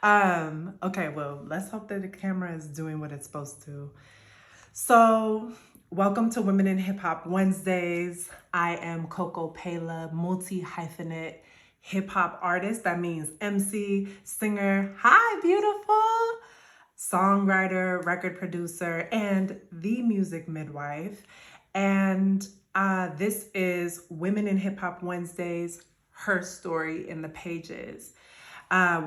Okay, well, let's hope that the camera is doing what it's supposed to. So, welcome to Women in Hip Hop Wednesdays. I am Coco Peila, multi-hyphenate hip hop artist. That means MC, singer, hi, beautiful, songwriter, record producer, and the music midwife. And this is Women in Hip Hop Wednesdays, Herstory in the Pages.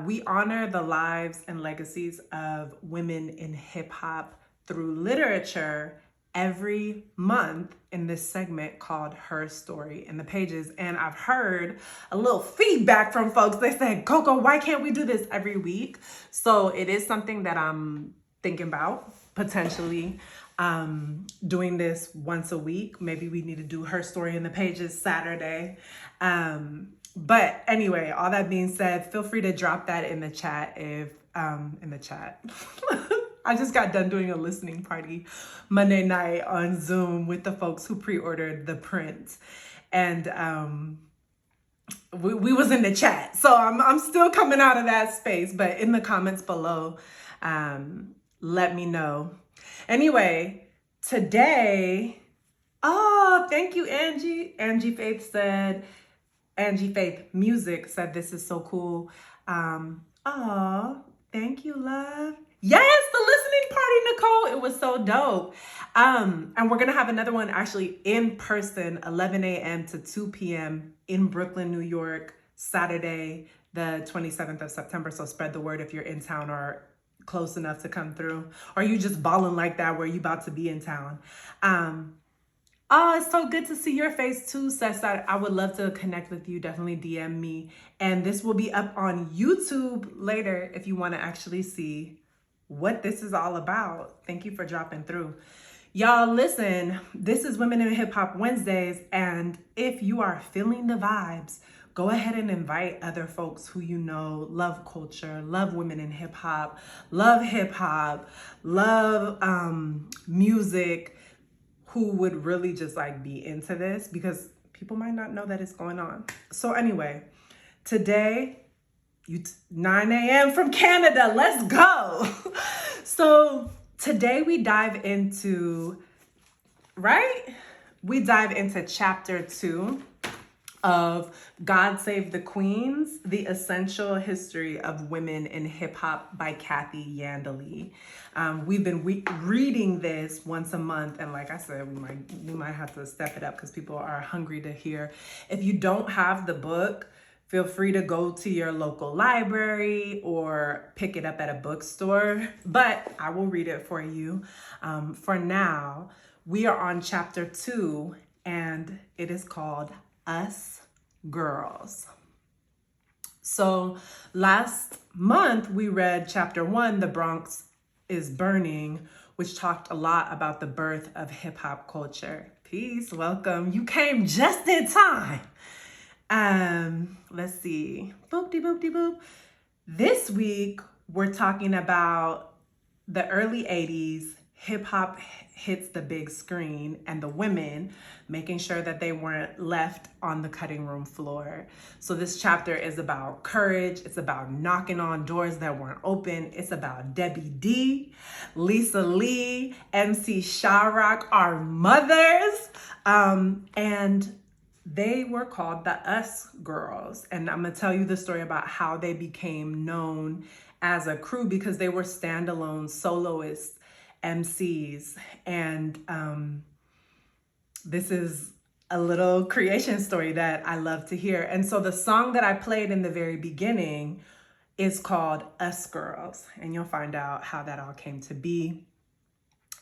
We honor the lives and legacies of women in hip hop through literature every month in this segment called Herstory in the Pages. And I've heard a little feedback from folks. They said, Coco, why can't we do this every week? So it is something that I'm thinking about potentially doing this once a week. Maybe we need to do Herstory in the Pages Saturday. But anyway, all that being said, feel free to drop that in the chat if, in the chat. I just got done doing a listening party Monday night on Zoom with the folks who pre-ordered the print. And we was in the chat. So I'm still coming out of that space, but in the comments below, let me know. Anyway, today, oh, thank you, Angie. Angie Faith Music said this is so cool. Oh, thank you, love. Yes, the listening party, Nicole. It was so dope. And we're gonna have another one actually in person, 11 a.m. to 2 p.m. in Brooklyn, New York, Saturday, the 27th of September. So spread the word if you're in town or close enough to come through, or you just balling like that where you about to be in town. Oh, it's so good to see your face too, Sessa. I would love to connect with you. Definitely DM me. And this will be up on YouTube later if you want to actually see what this is all about. Thank you for dropping through. Y'all, listen, this is Women in Hip Hop Wednesdays. And if you are feeling the vibes, go ahead and invite other folks who you know love culture, love women in hip hop, love music, who would really just like be into this, because people might not know that it's going on. So anyway, today, 9 a.m. from Canada, let's go. So today we dive into chapter 2 of God Save the Queens, The Essential History of Women in Hip Hop by Kathy Iandoli. We've been reading this once a month, and like I said, we might have to step it up because people are hungry to hear. If you don't have the book, feel free to go to your local library or pick it up at a bookstore, but I will read it for you. For now, we are on chapter 2, and it is called Us Girls. So last month we read chapter 1, The Bronx is Burning, which talked a lot about the birth of hip hop culture. Peace, welcome. You came just in time. Let's see. Boop-de boop-de boop. This week we're talking about the early 80s. Hip hop hits the big screen and the women making sure that they weren't left on the cutting room floor. So this chapter is about courage. It's about knocking on doors that weren't open. It's about Debbie D, Lisa Lee, MC Sha-Rock, our mothers. And they were called the Us Girls. And I'm gonna tell you the story about how they became known as a crew, because they were standalone soloist MCs. And this is a little creation story that I love to hear. And so the song that I played in the very beginning is called Us Girls, and you'll find out how that all came to be.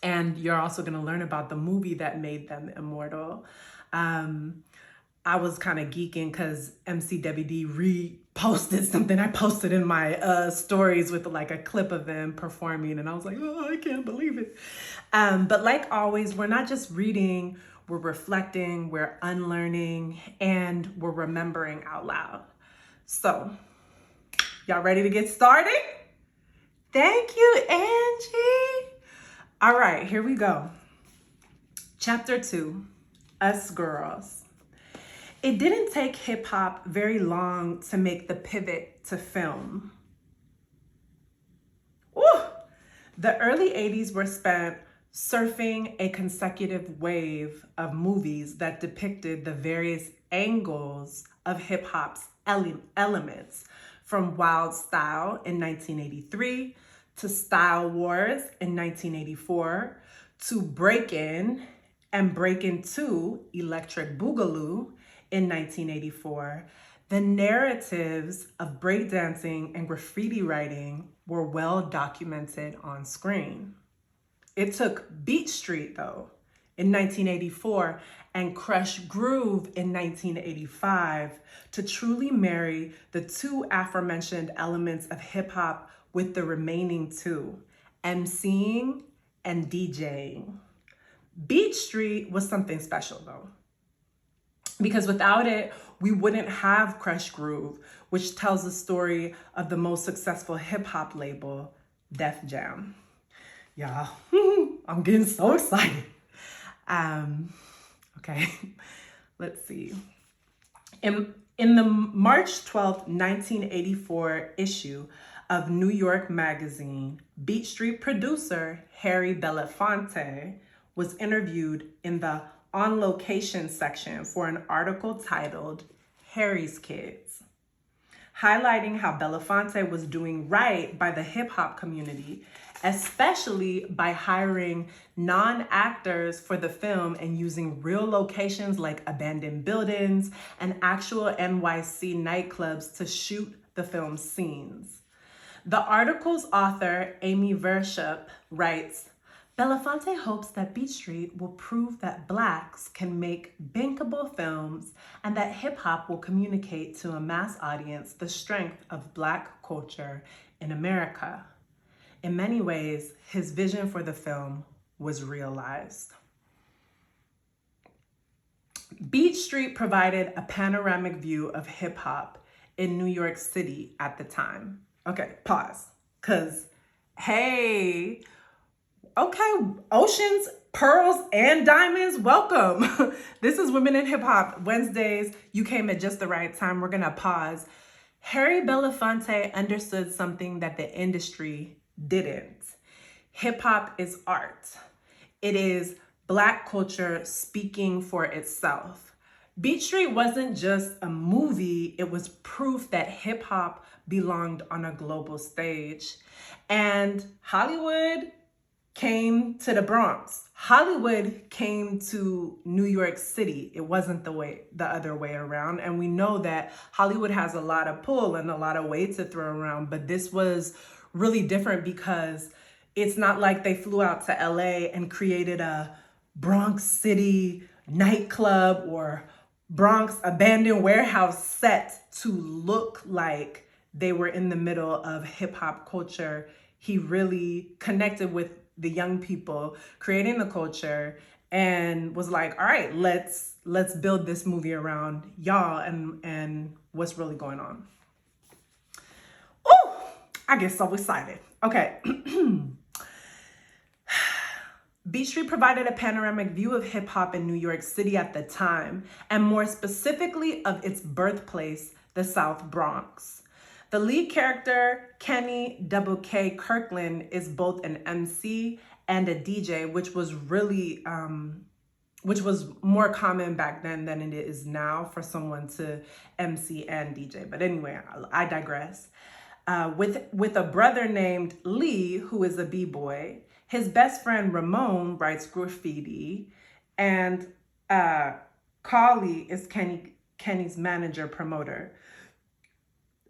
And you're also gonna learn about the movie that made them immortal. I was kind of geeking because MC Debbie D reposted something I posted in my stories with like a clip of them performing, and I was like, oh, I can't believe it. But like always, we're not just reading, we're reflecting, we're unlearning, and we're remembering out loud. So, y'all ready to get started? Thank you, Angie. All right, here we go. Chapter 2, Us Girls. It didn't take hip hop very long to make the pivot to film. The early 80s were spent surfing a consecutive wave of movies that depicted the various angles of hip hop's elements, from Wild Style in 1983 to Style Wars in 1984 to Breakin' and Breakin' 2 Electric Boogaloo in 1984. The narratives of breakdancing and graffiti writing were well documented on screen. It took Beat Street, though, in 1984 and Crush Groove in 1985 to truly marry the two aforementioned elements of hip hop with the remaining two, MCing and DJing. Beat Street was something special, though, because without it, we wouldn't have Crush Groove, which tells the story of the most successful hip hop label, Def Jam. Y'all, I'm getting so excited. Okay, let's see. In the March 12th, 1984 issue of New York Magazine, Beat Street producer Harry Belafonte was interviewed in the On Location section for an article titled Harry's Kids, highlighting how Belafonte was doing right by the hip hop community, especially by hiring non-actors for the film and using real locations like abandoned buildings and actual NYC nightclubs to shoot the film's scenes. The article's author, Amy Vershup, writes, Belafonte hopes that Beat Street will prove that Blacks can make bankable films and that hip-hop will communicate to a mass audience the strength of Black culture in America. In many ways, his vision for the film was realized. Beat Street provided a panoramic view of hip-hop in New York City at the time. Okay, pause, because, hey, okay, oceans, pearls, and diamonds, welcome. This is Women in Hip Hop Wednesdays. You came at just the right time. We're gonna pause. Harry Belafonte understood something that the industry didn't. Hip hop is art. It is Black culture speaking for itself. Beat Street wasn't just a movie, it was proof that hip hop belonged on a global stage. And Hollywood came to the Bronx. Hollywood came to New York City. It wasn't the other way around. And we know that Hollywood has a lot of pull and a lot of weight to throw around, but this was really different because it's not like they flew out to LA and created a Bronx City nightclub or Bronx abandoned warehouse set to look like they were in the middle of hip hop culture. He really connected with the young people creating the culture and was like, all right, let's build this movie around y'all and what's really going on. Oh, I get so excited. Okay. Beat Street provided a panoramic view of hip hop in New York City at the time, and more specifically of its birthplace, the South Bronx. The lead character, Kenny Double K Kirkland, is both an MC and a DJ, which was really, which was more common back then than it is now for someone to MC and DJ. But anyway, I digress. With a brother named Lee, who is a b-boy. His best friend Ramon writes graffiti, and Carly is Kenny's manager promoter.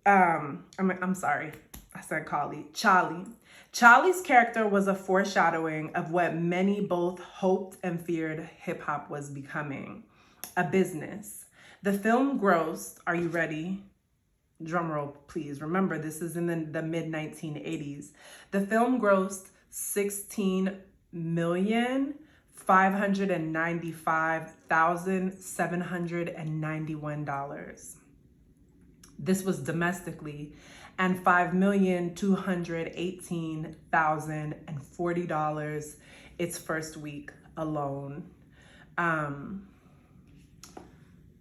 I'm sorry, I said Carly. Charlie. Charlie's character was a foreshadowing of what many both hoped and feared hip hop was becoming, a business. The film grossed, are you ready? Drum roll, please. Remember, this is in the mid-1980s. The film grossed $16,595,791. This was domestically, and $5,218,040 its first week alone.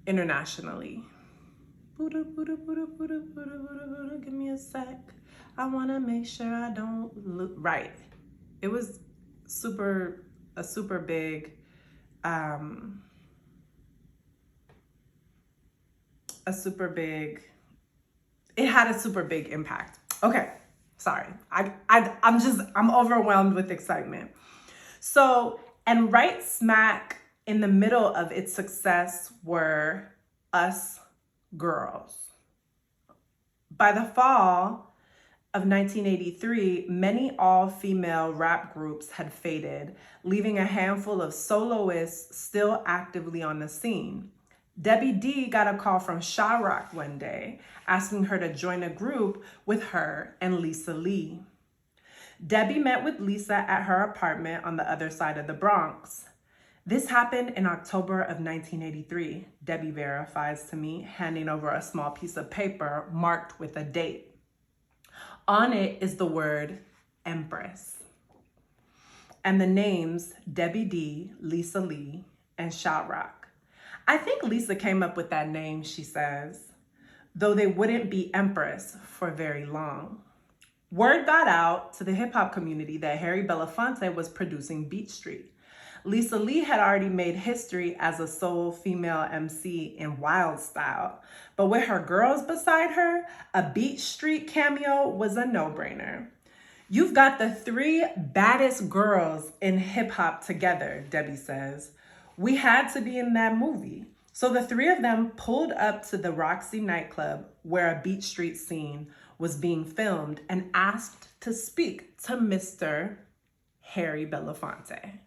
Internationally. Give me a sec. I want to make sure I don't look right. It was a super big, um, it had a super big impact. Okay, sorry. I'm overwhelmed with excitement. So, and right smack in the middle of its success were Us Girls. By the fall of 1983, many all-female rap groups had faded, leaving a handful of soloists still actively on the scene. Debbie D got a call from Sha-Rock one day, asking her to join a group with her and Lisa Lee. Debbie met with Lisa at her apartment on the other side of the Bronx. This happened in October of 1983, Debbie verifies to me, handing over a small piece of paper marked with a date. On it is the word Empress and the names Debbie D, Lisa Lee, and Sha-Rock. I think Lisa came up with that name, she says, though they wouldn't be Empress for very long. Word got out to the hip-hop community that Harry Belafonte was producing Beat Street. Lisa Lee had already made history as a sole female MC in Wild Style, but with her girls beside her, a Beat Street cameo was a no-brainer. You've got the three baddest girls in hip-hop together, Debbie says. We had to be in that movie. So the three of them pulled up to the Roxy nightclub where a Beat Street scene was being filmed and asked to speak to Mr. Harry Belafonte.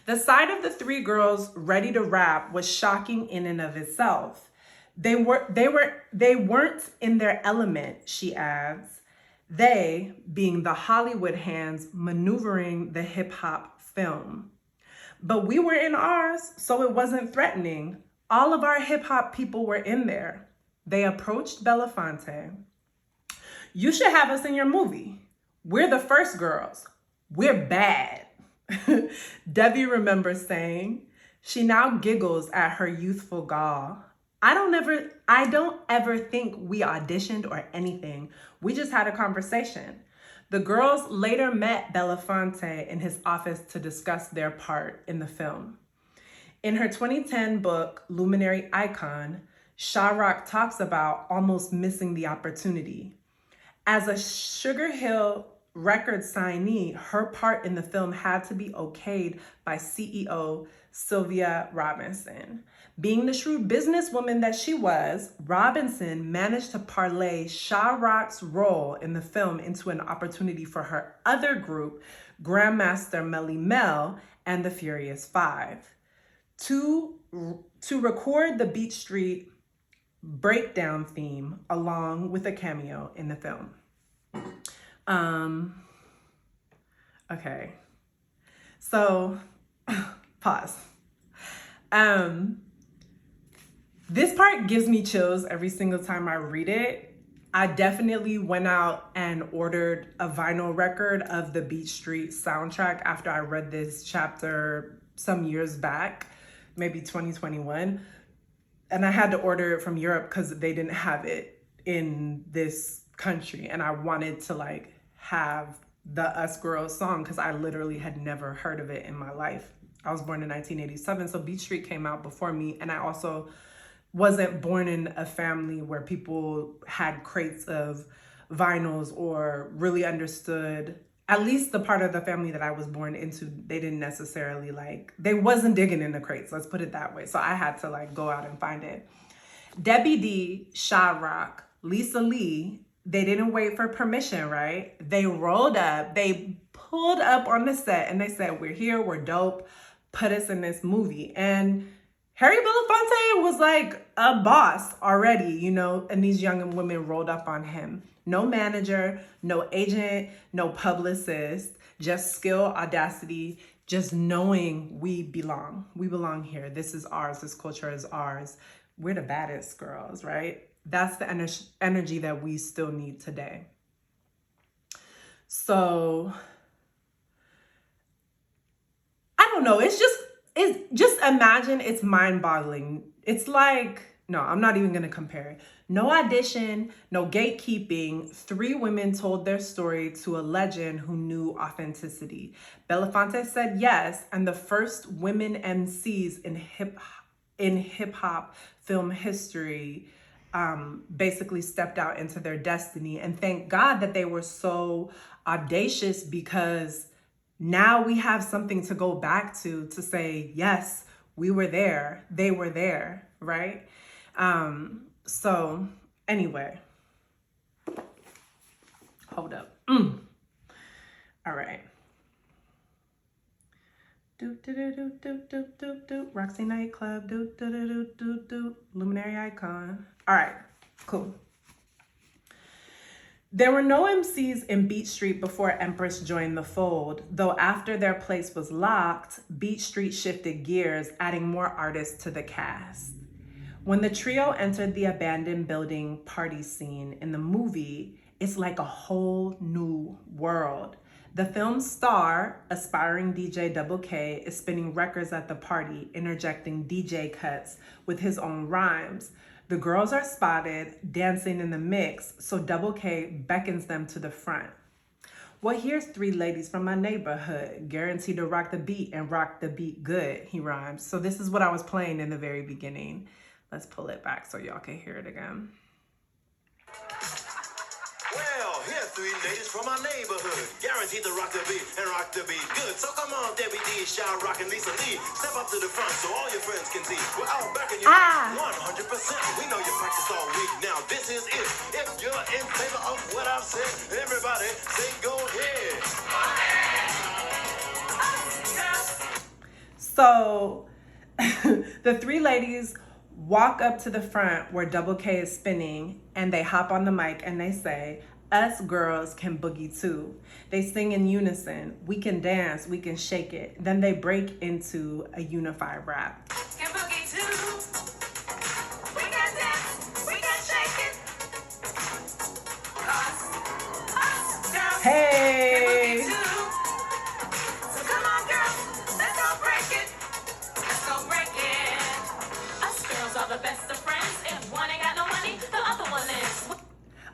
The sight of the three girls ready to rap was shocking in and of itself. They weren't in their element, she adds. They being the Hollywood hands maneuvering the hip hop film. But we were in ours, so it wasn't threatening. All of our hip hop people were in there. They approached Belafonte. You should have us in your movie. We're the first girls. We're bad. Debbie remembers saying. She now giggles at her youthful gall. I don't ever think we auditioned or anything. We just had a conversation. The girls later met Belafonte in his office to discuss their part in the film. In her 2010 book, Luminary Icon, Sha-Rock talks about almost missing the opportunity. As a Sugar Hill Records signee, her part in the film had to be okayed by CEO Sylvia Robinson. Being the shrewd businesswoman that she was, Robinson managed to parlay Sha-Rock's role in the film into an opportunity for her other group, Grandmaster Melly Mel and the Furious Five, to record the Beat Street breakdown theme along with a cameo in the film. Okay, so pause. This part gives me chills every single time I read it. I definitely went out and ordered a vinyl record of the Beat Street soundtrack after I read this chapter some years back, maybe 2021. And I had to order it from Europe because they didn't have it in this country. And I wanted to like have the Us Girls song because I literally had never heard of it in my life. I was born in 1987, so Beat Street came out before me. And I also wasn't born in a family where people had crates of vinyls or really understood, at least the part of the family that I was born into, they didn't necessarily they wasn't digging in the crates, let's put it that way. So I had to go out and find it. Debbie D, Sha-Rock, Lisa Lee, they didn't wait for permission, right? They rolled up, they pulled up on the set and they said, we're here, we're dope, put us in this movie. And Harry Belafonte was like a boss already, and these young women rolled up on him. No manager, no agent, no publicist, just skill, audacity, just knowing we belong. We belong here. This is ours. This culture is ours. We're the baddest girls, right? That's the energy that we still need today. So, I don't know. It's just imagine, it's mind-boggling. It's like No, I'm not even going to compare it. No audition, no gatekeeping. 3 women told their story to a legend who knew authenticity. Belafonte said yes, and the first women MCs in hip hop film history basically stepped out into their destiny. And thank God that they were so audacious, because now we have something to go back to say, yes, we were there, they were there, right? So anyway, hold up. All right. Do do do do do do do do. Roxy nightclub. Do do do do do do. Luminary icon. All right, cool. There were no MCs in Beat Street before Empress joined the fold, though after their place was locked, Beat Street shifted gears, adding more artists to the cast. When the trio entered the abandoned building party scene in the movie, it's like a whole new world. The film's star, aspiring DJ Double K, is spinning records at the party, interjecting DJ cuts with his own rhymes. The girls are spotted dancing in the mix, so Double K beckons them to the front. Well, here's 3 ladies from my neighborhood, guaranteed to rock the beat and rock the beat good, he rhymes. So this is what I was playing in the very beginning. Let's pull it back so y'all can hear it again. Well, here's 3 ladies from my neighborhood, guaranteed to rock the beat and rock the beat good. So come on, Debbie D, Sha-Rock, and Lisa Lee, step up to the front so all your friends can see. We're all backing you 100%. We know you practiced all week. Now this is it. If you're in favor of what I've said, everybody say go ahead. So the 3 ladies walk up to the front where Double K is spinning, and they hop on the mic and they say, "Us girls can boogie too." They sing in unison, "We can dance, we can shake it." Then they break into a unified rap. Can boogie too. We can dance, we can shake it. Us girls Hey! can boogie too. So come on, girls, let's go break it. Let's go break it. Us girls are the best of friends. If one ain't got no money, the other one is.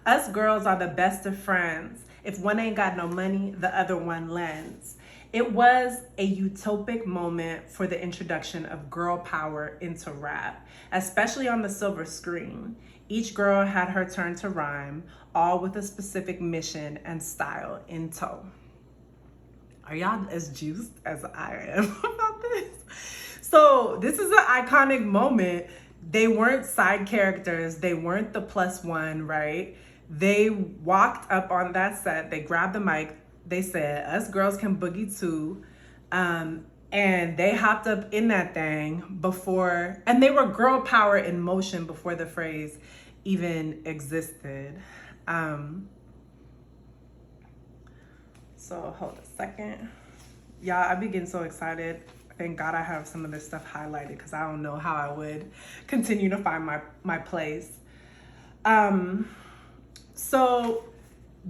Us girls are the best of friends. If one ain't got no money, the other one lends. It was a utopic moment for the introduction of girl power into rap, especially on the silver screen. Each girl had her turn to rhyme, all with a specific mission and style in tow. Are y'all as juiced as I am about this? So this is an iconic moment. They weren't side characters. They weren't the +1, right? They walked up on that set. They grabbed the mic. They said, "Us girls can boogie too." And they hopped up in that thing before, and they were girl power in motion before the phrase even existed. So hold a second. Y'all, I be getting so excited. Thank God I have some of this stuff highlighted, because I don't know how I would continue to find my place. So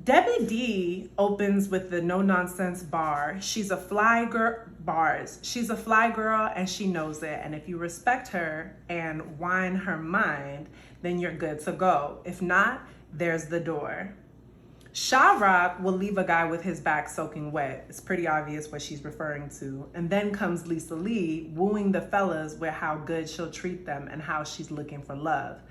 Debbie D opens with the no nonsense bar. She's a fly girl, bars. She's a fly girl and she knows it. And if you respect her and wine her mind, then you're good to go. If not, there's the door. Sha-Rock will leave a guy with his back soaking wet. It's pretty obvious what she's referring to. And then comes Lisa Lee wooing the fellas with how good she'll treat them and how she's looking for love.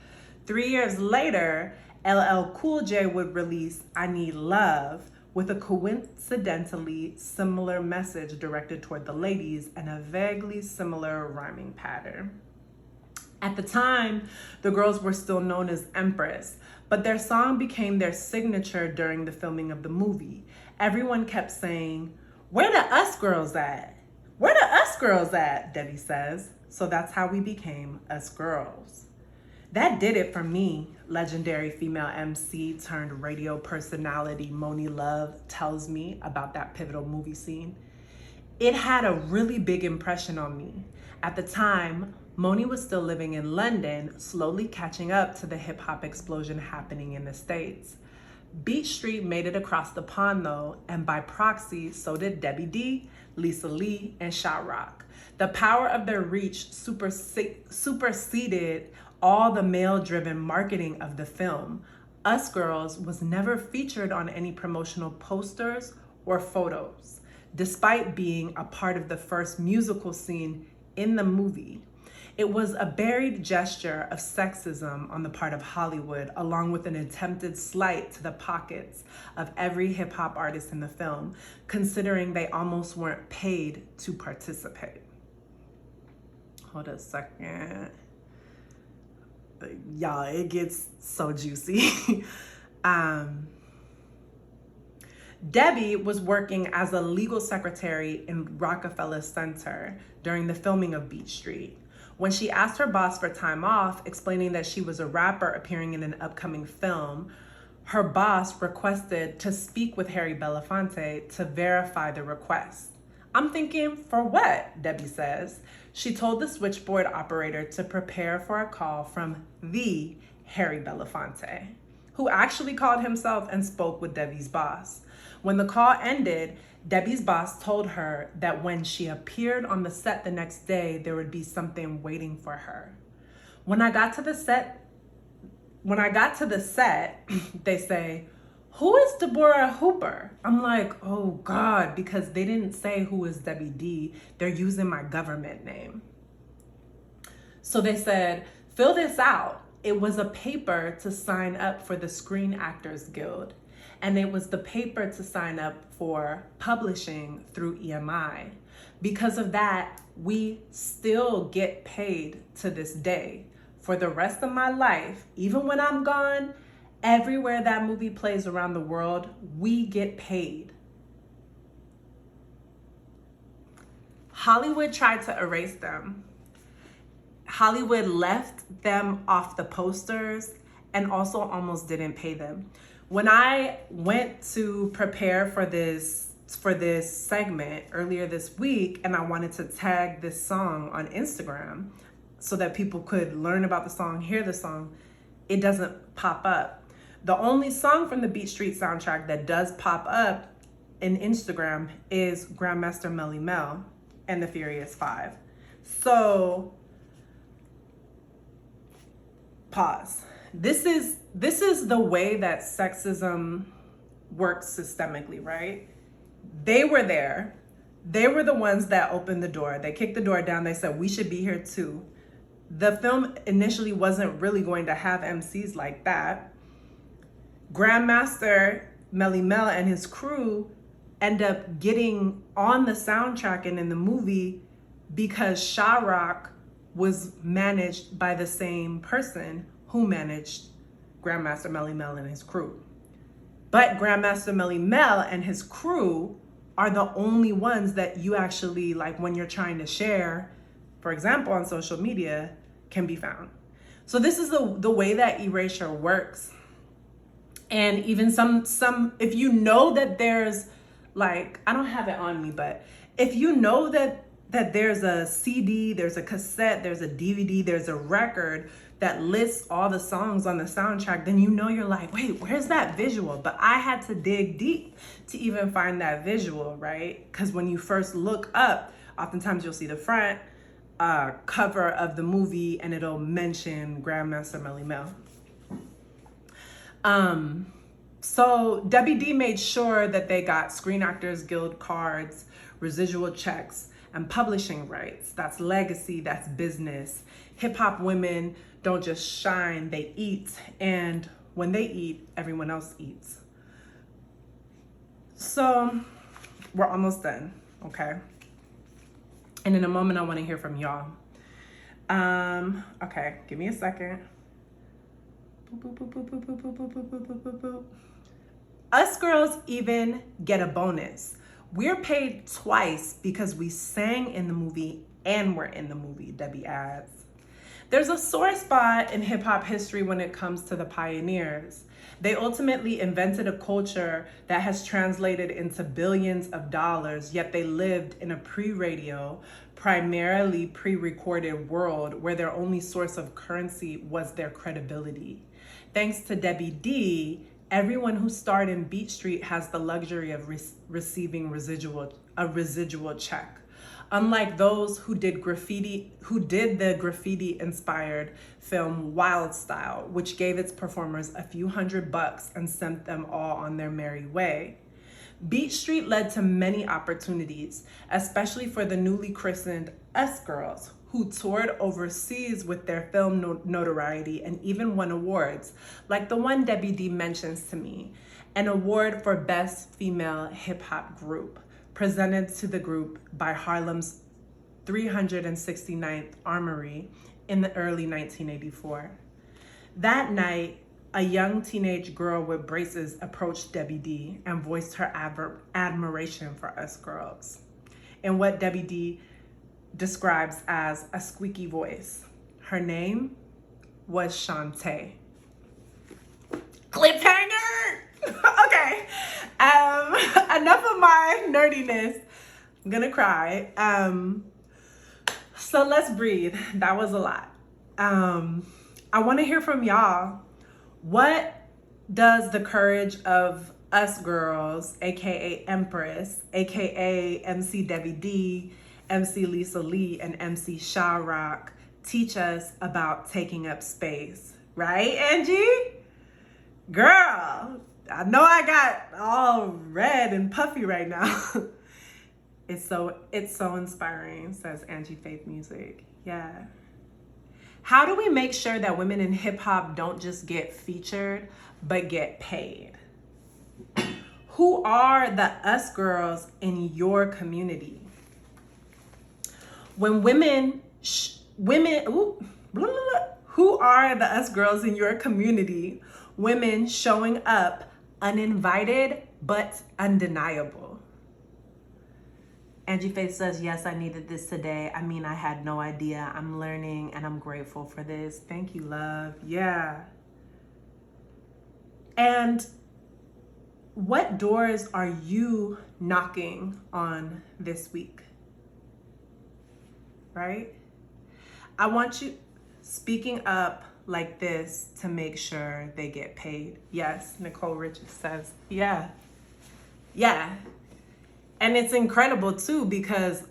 3 years later, LL Cool J would release I Need Love, with a coincidentally similar message directed toward the ladies and a vaguely similar rhyming pattern. At the time, the girls were still known as Empress, but their song became their signature during the filming of the movie. Everyone kept saying, "Where the us girls at? Where the us girls at?" Debbie says. So that's how we became Us Girls. That did it for me, legendary female MC turned radio personality Moni Love tells me about that pivotal movie scene. It had a really big impression on me. At the time, Moni was still living in London, slowly catching up to the hip hop explosion happening in the States. Beat Street made it across the pond though, and by proxy, so did Debbie D, Lisa Lee, and Sha-Rock. The power of their reach superseded all the male-driven marketing of the film, Us Girls was never featured on any promotional posters or photos, despite being a part of the first musical scene in the movie. It was a buried gesture of sexism on the part of Hollywood, along with an attempted slight to the pockets of every hip hop artist in the film, considering they almost weren't paid to participate. Hold a second. Y'all, it gets so juicy. Debbie was working as a legal secretary in Rockefeller Center during the filming of Beat Street. When she asked her boss for time off, explaining that she was a rapper appearing in an upcoming film, her boss requested to speak with Harry Belafonte to verify the request. I'm thinking, for what? Debbie says. She told the switchboard operator to prepare for a call from the Harry Belafonte, who actually called himself and spoke with Debbie's boss. When the call ended, Debbie's boss told her that when she appeared on the set the next day, there would be something waiting for her. When I got to the set, they say, "Who is Deborah Hooper?" I'm like, oh God, because they didn't say who is Debbie D. They're using my government name. So they said, "Fill this out." It was a paper to sign up for the Screen Actors Guild. And it was the paper to sign up for publishing through EMI. Because of that, we still get paid to this day. For the rest of my life, even when I'm gone, everywhere that movie plays around the world, we get paid. Hollywood tried to erase them. Hollywood left them off the posters and also almost didn't pay them. When I went to prepare for this segment earlier this week, and I wanted to tag this song on Instagram so that people could learn about the song, hear the song, it doesn't pop up. The only song from the Beat Street soundtrack that does pop up in Instagram is Grandmaster Melly Mel and the Furious Five. So, pause. This is the way that sexism works systemically, right? They were there. They were the ones that opened the door. They kicked the door down. They said, we should be here too. The film initially wasn't really going to have MCs like that. Grandmaster Melly Mel and his crew end up getting on the soundtrack and in the movie because Sha-Rock was managed by the same person who managed Grandmaster Melly Mel and his crew. But Grandmaster Melly Mel and his crew are the only ones that you actually, like when you're trying to share, for example, on social media, can be found. So this is the way that erasure works. And even some, if you know that there's like, I don't have it on me, but if you know that there's a CD, there's a cassette, there's a DVD, there's a record that lists all the songs on the soundtrack, then you know you're like, wait, where's that visual? But I had to dig deep to even find that visual, right? Because when you first look up, oftentimes you'll see the front cover of the movie and it'll mention Grandmaster Melly Mel. So Debbie D made sure that they got Screen Actors Guild cards, residual checks, and publishing rights. That's legacy, that's business. Hip hop women don't just shine, they eat. And when they eat, everyone else eats. So we're almost done, okay? And in a moment, I want to hear from y'all. Okay, give me a second. Boop, boop, boop, boop, boop, boop, boop, boop, boop, boop, boop, boop. Us girls even get a bonus. We're paid twice because we sang in the movie and we're in the movie, Debbie adds. There's a sore spot in hip hop history when it comes to the pioneers. They ultimately invented a culture that has translated into billions of dollars, yet they lived in a pre-radio, primarily pre-recorded world where their only source of currency was their credibility. Thanks to Debbie D, everyone who starred in Beat Street has the luxury of receiving a residual check. Unlike those who did the graffiti-inspired film Wild Style, which gave its performers a few $100 and sent them all on their merry way. Beat Street led to many opportunities, especially for the newly christened Us Girls, who toured overseas with their film notoriety and even won awards, like the one Debbie D mentions to me, an award for Best Female Hip Hop Group, presented to the group by Harlem's 369th Armory in the early 1984. That night, a young teenage girl with braces approached Debbie D and voiced her admiration for Us Girls in what Debbie D describes as a squeaky voice. Her name was Shantae. Cliffhanger! Okay, enough of my nerdiness. I'm gonna cry. So let's breathe. That was a lot. I wanna hear from y'all. What does the courage of Us Girls, aka Empress, aka MC Debbie D, MC Lisa Lee, and MC Sha-Rock teach us about taking up space? Right, Angie? Girl, I know I got all red and puffy right now. It's so inspiring, says Angie Faith Music. Yeah. How do we make sure that women in hip hop don't just get featured, but get paid? Who are the Us Girls in your community? When who are the Us Girls in your community? Women showing up uninvited, but undeniable. Angie Faith says, yes, I needed this today. I mean, I had no idea. I'm learning and I'm grateful for this. Thank you, love. Yeah. And what doors are you knocking on this week? Right? I want you speaking up like this to make sure they get paid. Yes, Nicole Richards says, yeah. Yeah. And it's incredible too, because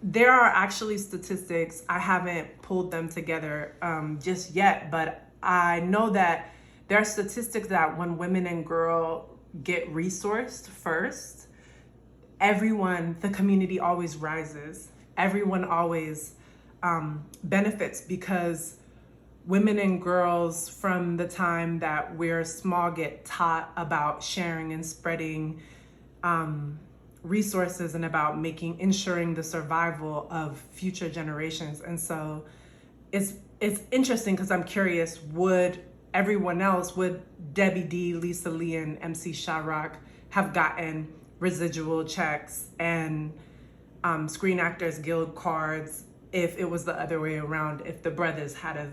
there are actually statistics. I haven't pulled them together just yet, but I know that there are statistics that when women and girls get resourced first, the community always rises. Everyone always benefits, because women and girls from the time that we're small get taught about sharing and spreading resources and about ensuring the survival of future generations. And so it's interesting, because I'm curious, would Debbie D, Lisa Lee, and MC Sha-Rock have gotten residual checks and Screen Actors Guild cards if it was the other way around, if the brothers had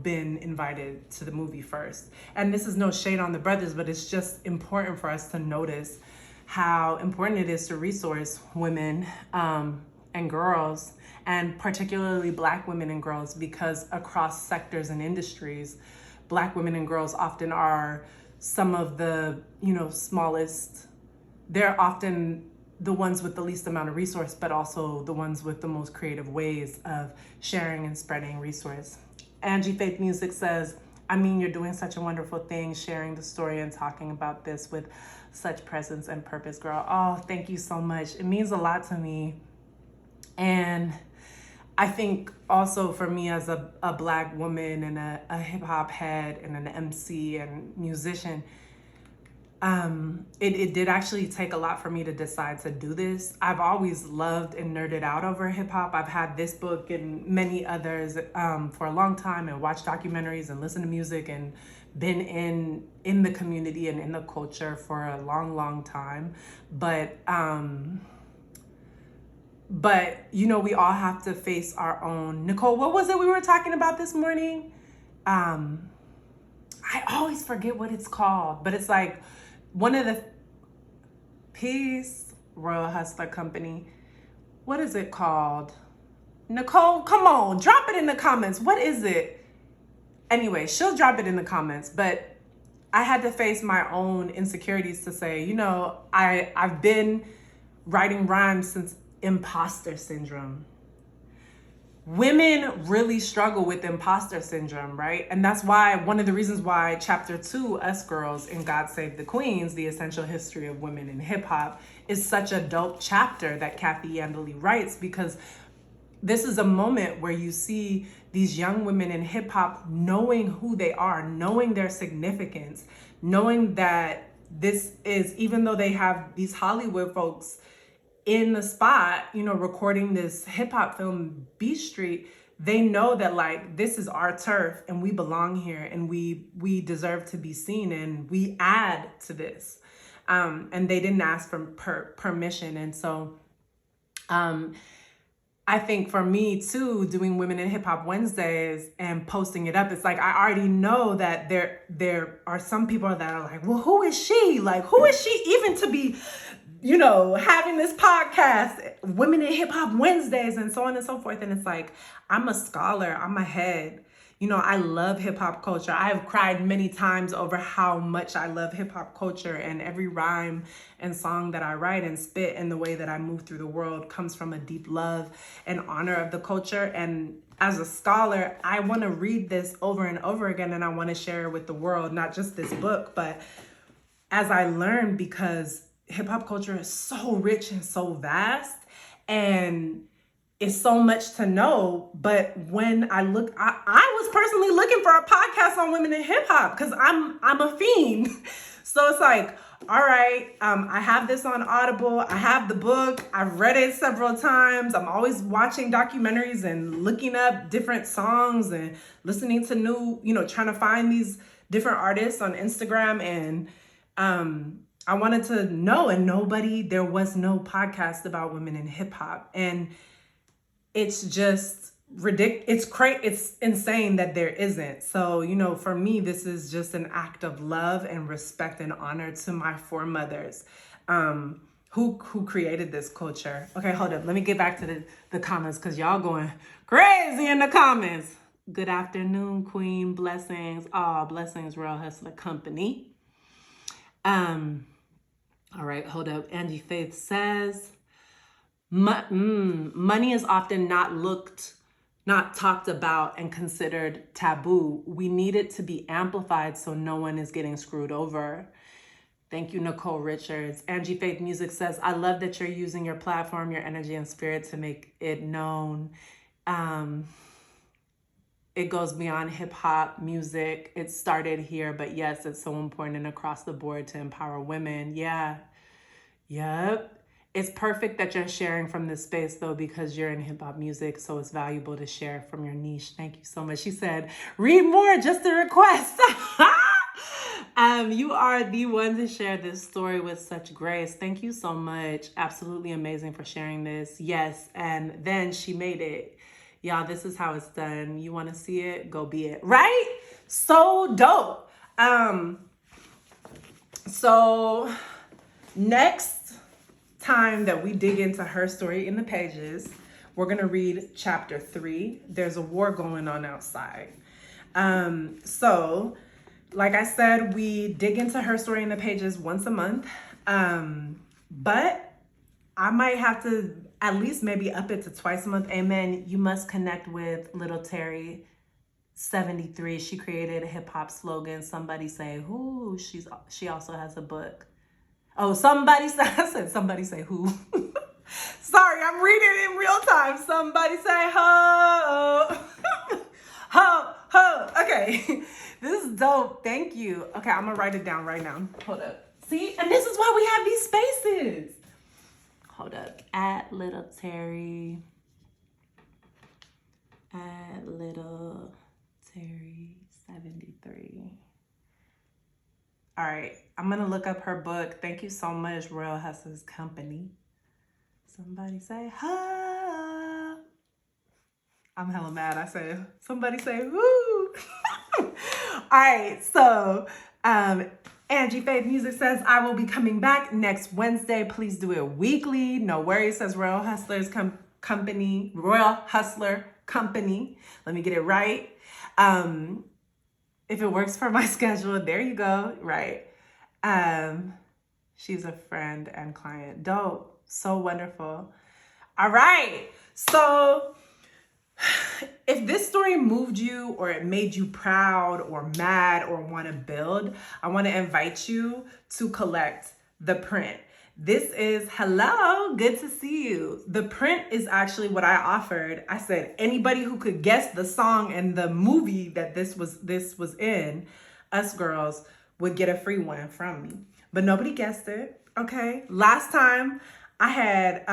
been invited to the movie first? And this is no shade on the brothers, but it's just important for us to notice how important it is to resource women and girls, and particularly Black women and girls, because across sectors and industries, Black women and girls often are some of the smallest. They're often the ones with the least amount of resource, but also the ones with the most creative ways of sharing and spreading resource. Angie Faith Music says, I mean, you're doing such a wonderful thing, sharing the story and talking about this with such presence and purpose, girl. Oh, thank you so much. It means a lot to me. And I think also for me as a Black woman and a hip hop head and an MC and musician, it did actually take a lot for me to decide to do this. I've always loved and nerded out over hip hop. I've had this book and many others for a long time, and watched documentaries and listened to music and been in the community and in the culture for a long, long time. But we all have to face our own. Nicole, what was it we were talking about this morning? I always forget what it's called, but it's like one of the Peace Royal Hustler Company. What is it called? Nicole, come on, drop it in the comments. What is it? Anyway, she'll drop it in the comments, but I had to face my own insecurities to say, I've been writing rhymes since imposter syndrome. Women really struggle with imposter syndrome, right? And that's why one of the reasons why chapter 2, Us Girls in God Save the Queens, the essential history of women in hip hop, is such a dope chapter that Kathy Iandoli writes, because this is a moment where you see these young women in hip hop knowing who they are, knowing their significance, knowing that this is, even though they have these Hollywood folks in the spot, you know, recording this hip hop film, B Street, they know that like this is our turf and we belong here and we deserve to be seen and we add to this. And they didn't ask for permission. And so I think for me too, doing Women in Hip Hop Wednesdays and posting it up, it's like I already know that there are some people that are like, well, who is she? Like, who is she even to be, you know, having this podcast, Women in Hip Hop Wednesdays, and so on and so forth. And it's like, I'm a scholar, I'm a head. You know, I love hip hop culture. I have cried many times over how much I love hip hop culture, and every rhyme and song that I write and spit and the way that I move through the world comes from a deep love and honor of the culture. And as a scholar, I want to read this over and over again, and I want to share it with the world, not just this book, but as I learn, because hip hop culture is so rich and so vast, and it's so much to know. But when I look, I was personally looking for a podcast on women in hip hop because I'm a fiend. So it's like, all right, I have this on Audible. I have the book. I've read it several times. I'm always watching documentaries and looking up different songs and listening to new, you know, trying to find these different artists on Instagram. And I wanted to know, and there was no podcast about women in hip hop. And it's just ridiculous. It's insane that there isn't. So, you know, for me, this is just an act of love and respect and honor to my foremothers, who created this culture. Okay, hold up. Let me get back to the comments, because y'all going crazy in the comments. Good afternoon, Queen. Blessings. Blessings, Real Hustler Company. All right, hold up. Angie Faith says, money is often not talked about and considered taboo. We need it to be amplified so no one is getting screwed over. Thank you, Nicole Richards. Angie Faith Music says, I love that you're using your platform, your energy and spirit to make it known. It goes beyond hip hop music. It started here, but yes, it's so important and across the board to empower women. Yeah. Yep. It's perfect that you're sharing from this space though, because you're in hip hop music. So it's valuable to share from your niche. Thank you so much. She said, read more, just a request. You are the one to share this story with such grace. Thank you so much. Absolutely amazing for sharing this. Yes. And then she made it. Y'all, this is how it's done. You want to see it? Go be it. Right? So dope. So next time that we dig into Herstory in the pages, we're going to read chapter 3. There's a war going on outside. So like I said, we dig into Herstory in the pages once a month. But I might have to at least maybe up it to twice a month. Amen. You must connect with Little Terry 73. She created a hip hop slogan. Somebody say who. She also has a book. Oh, somebody say who. Sorry, I'm reading it in real time. Somebody say ho. Ho. Okay. This is dope. Thank you. Okay, I'm gonna write it down right now. Hold up. See, and this is why we have these spaces. Hold up. At Little Terry 73. All right. I'm going to look up her book. Thank you so much, Royal Hustlers Company. Somebody say, ha. I'm hella mad. I said, somebody say, woo. All right. So, Angie Faith Music says, I will be coming back next Wednesday. Please do it weekly. No worries, says Royal Hustlers Company. Royal Hustler Company. Let me get it right. If it works for my schedule, there you go. Right. She's a friend and client. Dope. So wonderful. All right. So if this story moved you or it made you proud or mad or want to build, I want to invite you to collect the print. This is, hello, good to see you. The print is actually what I offered. I said anybody who could guess the song and the movie that this was in, us girls would get a free one from me. But nobody guessed it. Okay. Last time I had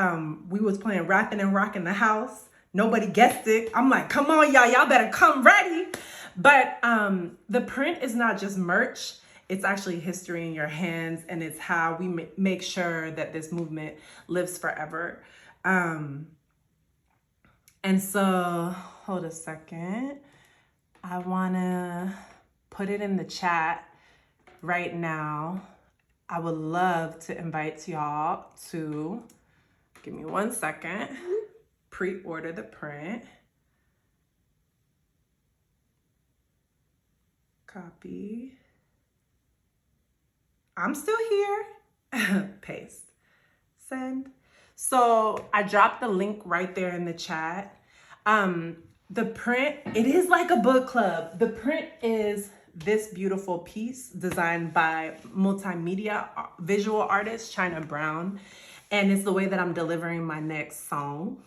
we was playing Rapping and Rocking the House. Nobody guessed it. I'm like, come on, y'all better come ready. But the print is not just merch. It's actually history in your hands, and it's how we make sure that this movement lives forever. And so, hold a second. I want to put it in the chat right now. I would love to invite y'all to, give me 1 second, pre-order the print. Copy. I'm still here. Paste. Send. So I dropped the link right there in the chat. The print, it is like a book club. The print is this beautiful piece designed by multimedia visual artist China Brown. And it's the way that I'm delivering my next song.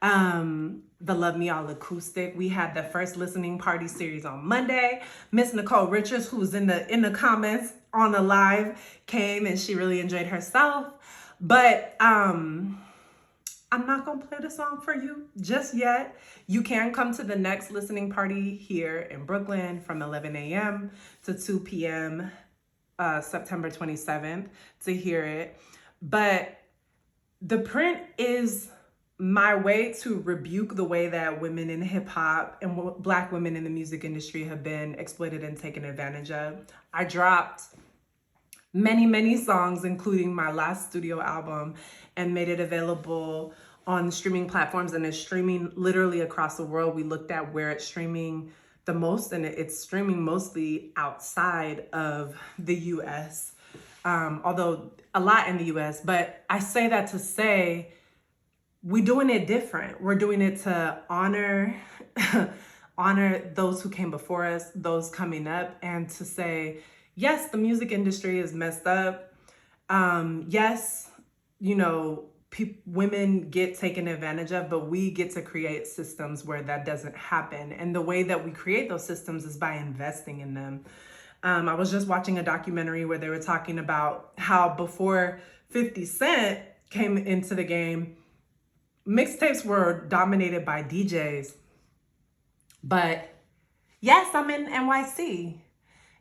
The Love Me All acoustic. We had the first listening party series on Monday. Miss Nicole Richards, who's in the comments on the live, came and she really enjoyed herself. But I'm not gonna play the song for you just yet. You can come to the next listening party here in Brooklyn from 11 a.m. to 2 p.m. September 27th to hear it. But the print is my way to rebuke the way that women in hip hop and Black women in the music industry have been exploited and taken advantage of. I dropped many songs, including my last studio album, and made it available on streaming platforms, and it's streaming literally across the world. We looked at where it's streaming the most, and it's streaming mostly outside of the US, although a lot in the US. But I say that to say, we're doing it different. We're doing it to honor those who came before us, those coming up, and to say, yes, the music industry is messed up. Yes, women get taken advantage of, but we get to create systems where that doesn't happen. And the way that we create those systems is by investing in them. I was just watching a documentary where they were talking about how before 50 Cent came into the game, mixtapes were dominated by DJs. But yes, I'm in NYC.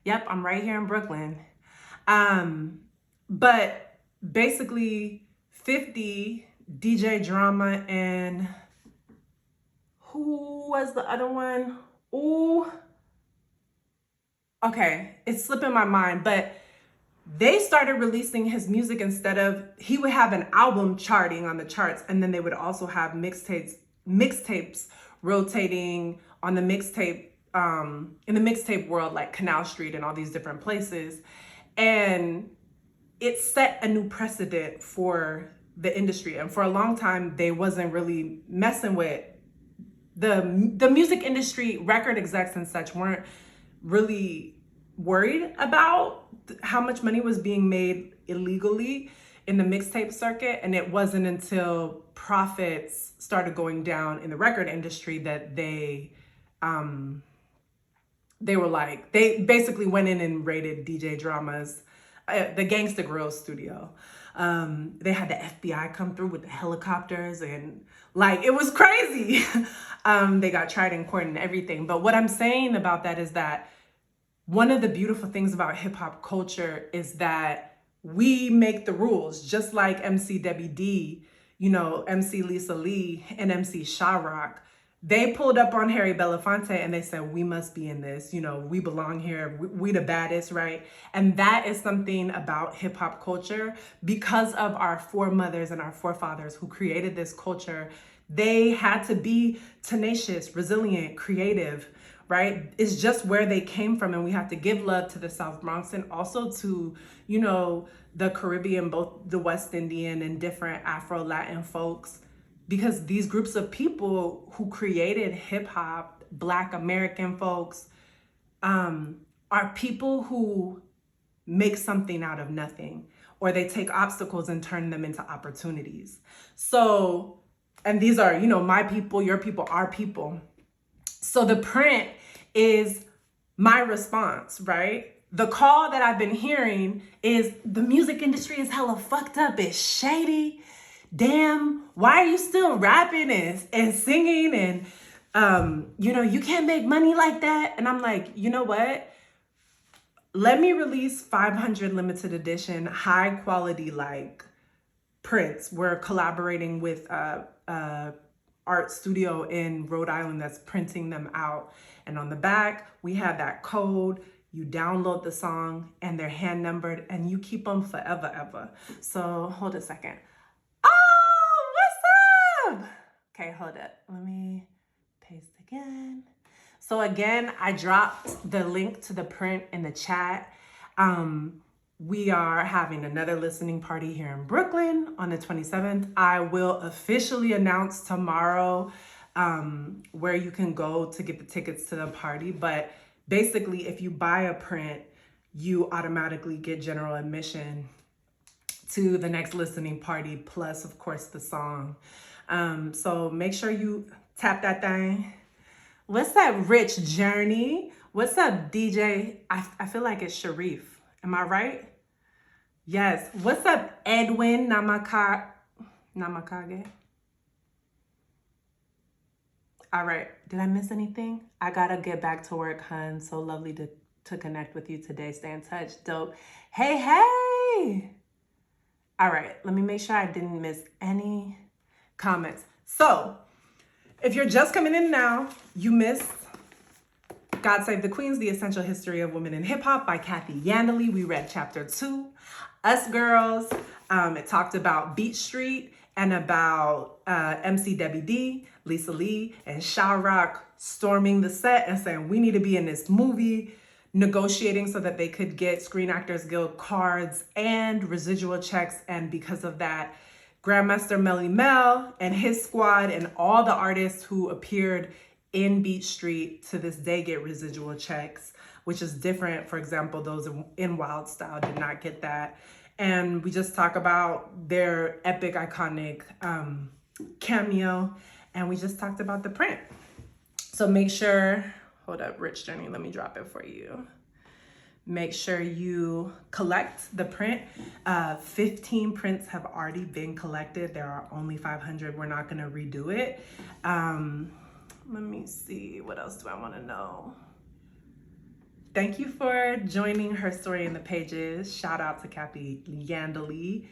Yep, I'm right here in Brooklyn. But basically 50, DJ Drama, and who was the other one? Ooh. Okay, it's slipping my mind, but they started releasing his music instead of, he would have an album charting on the charts, and then they would also have mixtapes rotating on the mixtape, in the mixtape world, like Canal Street and all these different places. And it set a new precedent for the industry. And for a long time, they wasn't really messing with the music industry. Record execs and such weren't really worried about how much money was being made illegally in the mixtape circuit. And it wasn't until profits started going down in the record industry that they were like, they basically went in and raided DJ Drama's, the Gangsta Grill studio. They had the FBI come through with the helicopters, and like, it was crazy. They got tried in court and everything. But what I'm saying about that is that one of the beautiful things about hip hop culture is that we make the rules, just like MC Debbie D, MC Lisa Lee, and MC Sha-Rock. They pulled up on Harry Belafonte and they said, we must be in this, we belong here, we the baddest, right? And that is something about hip hop culture. Because of our foremothers and our forefathers who created this culture, they had to be tenacious, resilient, creative, right? It's just where they came from. And we have to give love to the South Bronx and also to, the Caribbean, both the West Indian and different Afro-Latin folks. because these groups of people who created hip hop, Black American folks, are people who make something out of nothing, or they take obstacles and turn them into opportunities. So, and these are, you know, my people, your people, our people. So the print is my response, right? The call that I've been hearing is the music industry is hella fucked up. It's shady. Damn, why are you still rapping and singing? And, you know, you can't make money like that. And I'm like, you know what? Let me release 500 limited edition, high quality, like prints. We're collaborating with art studio in Rhode Island that's printing them out. And on the back, we have that code. You download the song and they're hand numbered and you keep them forever, ever. So hold a second. Oh, what's up? Okay, hold up. Let me paste again. So again, I dropped the link to the print in the chat. We are having another listening party here in Brooklyn on the 27th. I will officially announce tomorrow where you can go to get the tickets to the party. But basically, if you buy a print, you automatically get general admission to the next listening party, plus, of course, the song. So make sure you tap that thing. What's that Rich Journey? What's up, DJ? I feel like it's Sharif. Am I right? Yes. What's up, Edwin Namakage? All right. Did I miss anything? I gotta get back to work, hun. So lovely to connect with you today. Stay in touch. Dope. Hey, hey. All right. Let me make sure I didn't miss any comments. So, if you're just coming in now, you missed God Save the Queens, The Essential History of Women in Hip Hop by Kathy Iandoli. We read chapter 2, Us Girls. It talked about Beat Street and about MC Debbie D, Lisa Lee, and Sha-Rock storming the set and saying, we need to be in this movie, negotiating so that they could get Screen Actors Guild cards and residual checks. And because of that, Grandmaster Melly Mel and his squad and all the artists who appeared in Beat Street to this day get residual checks, which is different. For example, those in Wild Style did not get that. And we just talk about their epic, iconic cameo. And we just talked about the print. So make sure, hold up, Rich Journey, let me drop it for you. Make sure you collect the print. 15 prints have already been collected. There are only 500. We're not gonna redo it. Let me see, what else do I wanna know? Thank you for joining Herstory in the Pages. Shout out to Kathy Iandoli.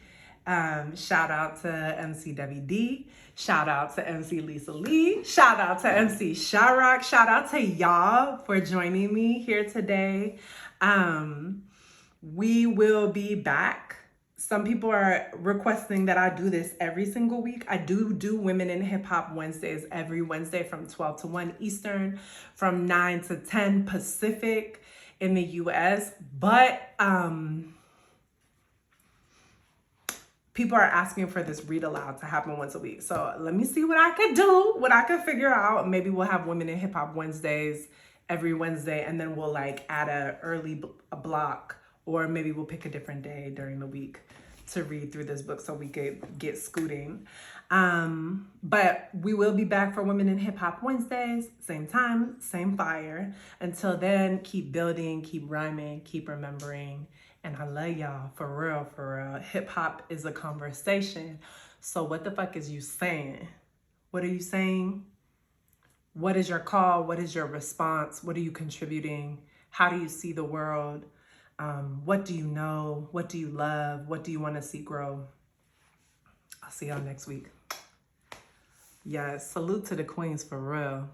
Shout out to MC WD. Shout out to MC Lisa Lee. Shout out to MC Sha-Rock. Shout out to y'all for joining me here today. We will be back. Some people are requesting that I do this every single week. I do Women in Hip Hop Wednesdays every Wednesday from 12 to 1 Eastern, from 9 to 10 Pacific in the US. But people are asking for this read aloud to happen once a week. So let me see what I could do, what I could figure out. Maybe we'll have Women in Hip Hop Wednesdays every Wednesday, and then we'll like add a block, or maybe we'll pick a different day during the week to read through this book so we could get scooting. But we will be back for Women in Hip Hop Wednesdays, same time, same fire. Until then, keep building, keep rhyming, keep remembering. And I love y'all, for real, for real. Hip hop is a conversation. So what the fuck is you saying? What are you saying? What is your call? What is your response? What are you contributing? How do you see the world? What do you know? What do you love? What do you want to see grow? I'll see y'all next week. Yes, salute to the queens for real.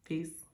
Peace.